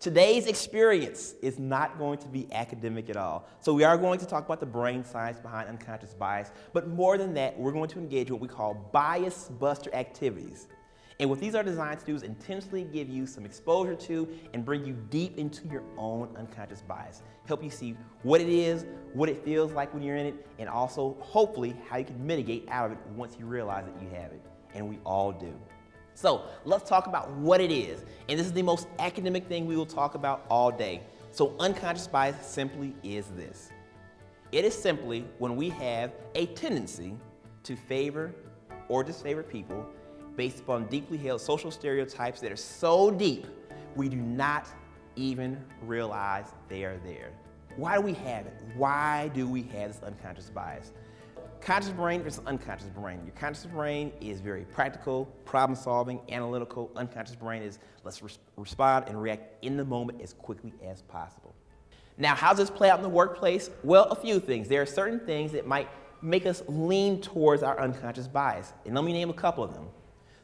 Today's experience is not going to be academic at all. So we are going to talk about the brain science behind unconscious bias, but more than that, we're going to engage what we call bias buster activities. And what these are designed to do is intentionally give you some exposure to and bring you deep into your own unconscious bias. Help you see what it is, what it feels like when you're in it, and also, hopefully, how you can mitigate out of it once you realize that you have it. And we all do. So let's talk about what it is. And this is the most academic thing we will talk about all day. So unconscious bias simply is this. It is simply when we have a tendency to favor or disfavor people based upon deeply held social stereotypes that are so deep we do not even realize they are there. Why do we have it? Why do we have this unconscious bias? Conscious brain versus unconscious brain. Your conscious brain is very practical, problem-solving, analytical. Unconscious brain is let's respond and react in the moment as quickly as possible. Now, how does this play out in the workplace? Well, a few things. There are certain things that might make us lean towards our unconscious bias. And let me name a couple of them.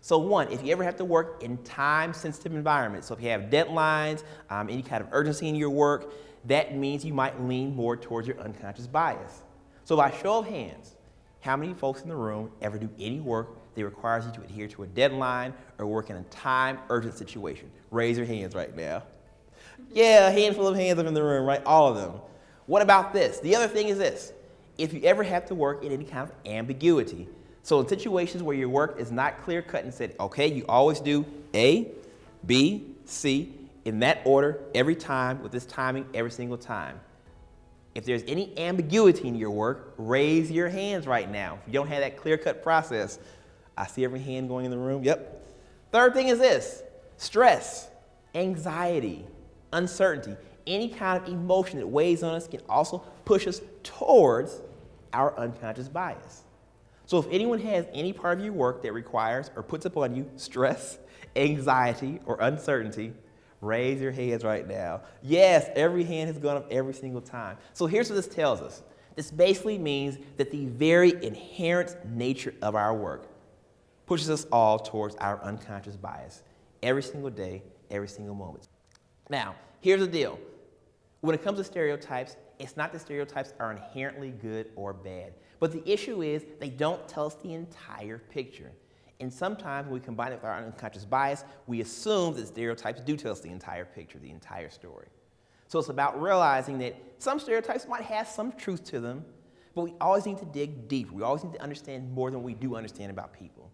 So one, if you ever have to work in time-sensitive environments, so if you have deadlines, any kind of urgency in your work, that means you might lean more towards your unconscious bias. So by show of hands, how many folks in the room ever do any work that requires you to adhere to a deadline or work in a time-urgent situation? Raise your hands right now. Yeah, a handful of hands up in the room, right? All of them. What about this? The other thing is this. If you ever have to work in any kind of ambiguity, so in situations where your work is not clear-cut and said, okay, you always do A, B, C, in that order every time with this timing every single time. If there's any ambiguity in your work, raise your hands right now. If you don't have that clear-cut process, I see every hand going in the room. Yep. Third thing is this, stress, anxiety, uncertainty, any kind of emotion that weighs on us can also push us towards our unconscious bias. So if anyone has any part of your work that requires or puts upon you stress, anxiety, or uncertainty, raise your hands right now. Yes, every hand has gone up every single time. So here's what this tells us. This basically means that the very inherent nature of our work pushes us all towards our unconscious bias every single day, every single moment. Now, here's the deal. When it comes to stereotypes, it's not that stereotypes are inherently good or bad, but the issue is they don't tell us the entire picture. And sometimes when we combine it with our unconscious bias, we assume that stereotypes do tell us the entire picture, the entire story. So it's about realizing that some stereotypes might have some truth to them, but we always need to dig deeper. We always need to understand more than we do understand about people.